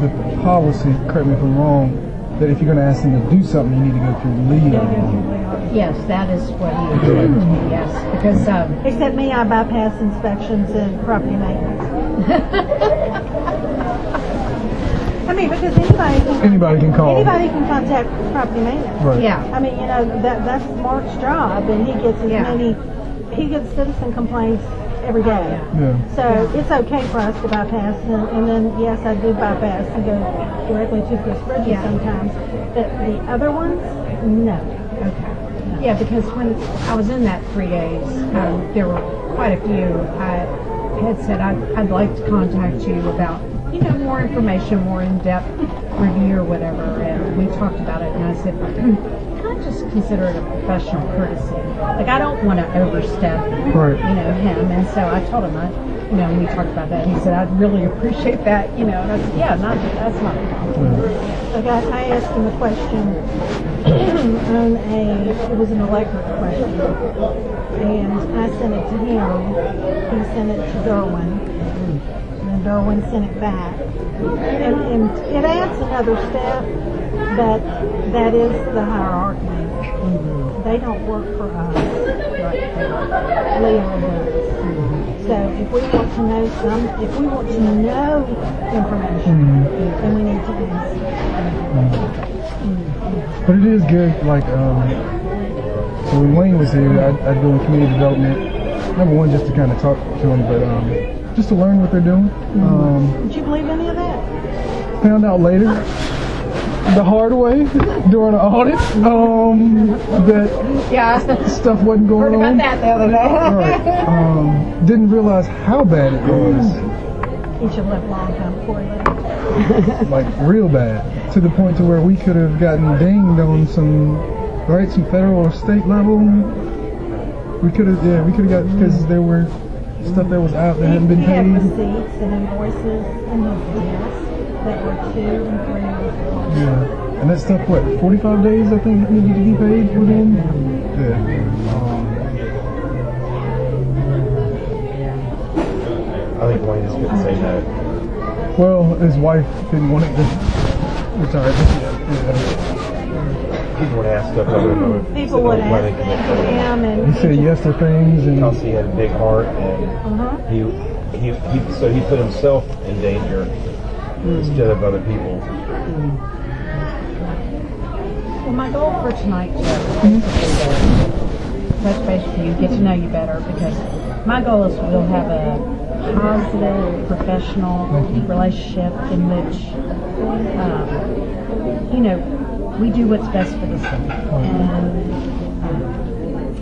the policy, correct me if I'm wrong, that if you're going to ask them to do something, you need to go through Leo. Yes, that is what he explained to me, yes. Because, except me, I bypass inspections and property maintenance. I mean, because anybody can call. Anybody can contact property maintenance. Right. Yeah. I mean, that's Mark's job, and he gets he gets citizen complaints every day. Yeah. So it's okay for us to bypass, and then yes, I do bypass and go directly to Chris Bridges sometimes. But the other ones, no. Okay. Yeah, because when I was in that 3 days, there were quite a few. I had said I'd like to contact you about, more information, more in-depth review or whatever, and we talked about it, and I said, can I just consider it a professional courtesy? Like, I don't want to overstep, him, and so I told him, we talked about that, and he said, I'd really appreciate that, and I said, that's not a problem. Okay, I asked him a question on it was an electric question, and I sent it to him, he sent it to Derwin, and Derwin sent it back, and it adds another step, but that is the hierarchy. They don't work for us. Leo does. So if we want to know information, then we need to ask. But it is good, like, so when Wayne was here, I'd go in community development, number one, just to kind of talk to them, but just to learn what they're doing. Did you believe any of that? Found out later, the hard way, during an audit, that stuff wasn't going on. Heard about that the other day. Right. Didn't realize how bad it was. He should have left a long time before he left. Like, real bad. To the point to where we could have gotten dinged on some federal or state level. We could have got, because there were stuff that was out that hadn't been paid. He had receipts and invoices in his desk that were 2 and 3 years old. Yeah. And that stuff, 45 days, I think, needed to be paid within? Yeah. I think Wayne is going to say no. Well, his wife didn't want it to retire. People would ask stuff other than People would ask him, and he said yes to things, and because he had a big heart, and he put himself in danger instead of other people. Well, my goal for tonight, Jeff, is to touch base with you, get to know you better, because my goal is we'll have a positive, professional relationship in which, we do what's best for the city.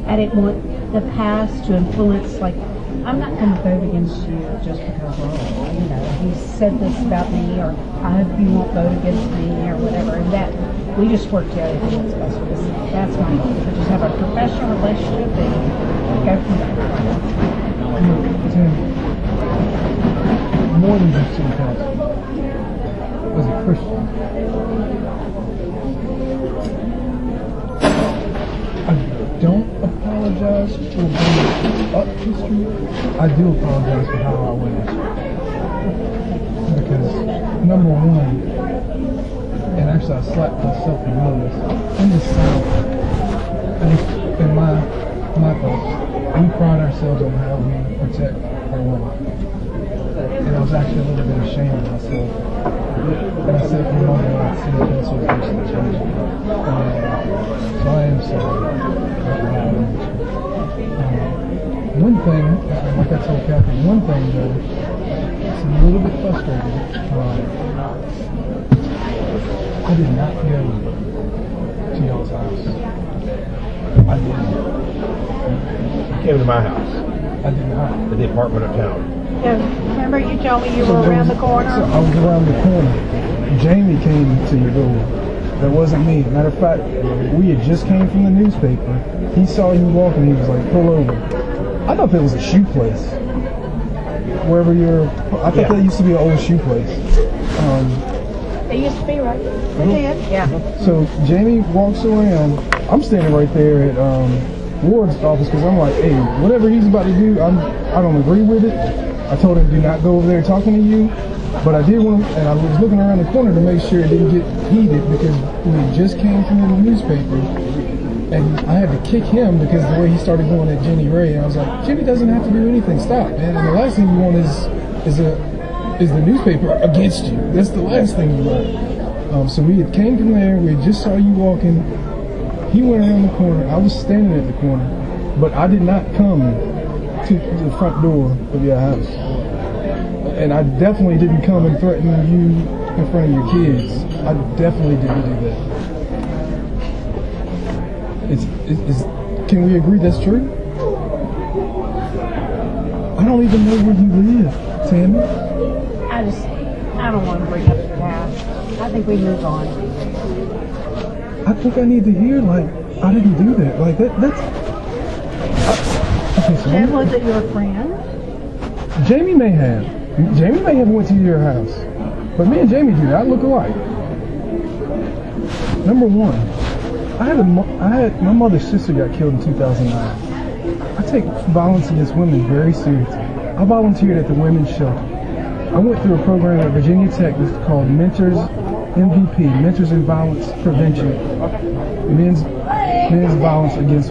And I didn't want the past to influence, I'm not going to vote against you just because, you said this about me, or I hope you won't vote against me, or whatever. And that, we just work together to do what's best for the city. That's my goal. So just have a professional relationship and go from there. More than just city council. As a Christian, I don't apologize for going up history. I do apologize for how I went. Because, number one, and actually I slapped myself in the nose, in the South, in my thoughts, we pride ourselves on how we protect our women. And I was actually a little bit ashamed of myself. And I said, city council is actually changing. So I am sorry. One thing, like I told Kathy, one thing though, it's a little bit frustrating. I did not go to y'all's house. I didn't. You came to my house. I did not. The Department of Town. Yeah, remember you told me you were around the corner? So I was around the corner. Jamie came to your door. That wasn't me. Matter of fact, we had just came from the newspaper. He saw you walking. He was like, pull over. I thought that was a shoe place. Wherever you're, I thought that used to be an old shoe place. It used to be, right? It did. Yeah. So Jamie walks around. I'm standing right there at Ward's office because I'm like, hey, whatever he's about to do, I don't agree with it. I told him, do not go over there talking to you. But I did want, and I was looking around the corner to make sure it didn't get heated because we had just came from the newspaper, and I had to kick him because the way he started going at Jenny Ray. And I was like, Jenny doesn't have to do anything. Stop, man. And the last thing you want is the newspaper against you. That's the last thing you want. So we had came from there. We had just saw you walking. He went around the corner. I was standing at the corner, but I did not come to the front door of your house. And I definitely didn't come and threaten you in front of your kids. I definitely didn't do that. Can we agree that's true? I don't even know where you live, Tammy. I don't want to bring up the past. I think we move on. I think I need to hear, like, I didn't do that. Like, that's... Okay, so And was it your friend? Jamie may have went to your house. But me and Jamie do not look alike. Number one, my mother's sister got killed in 2009. I take violence against women very seriously. I volunteered at the women's shelter. I went through a program at Virginia Tech that's called Mentors MVP, Mentors in Violence Prevention, men's violence against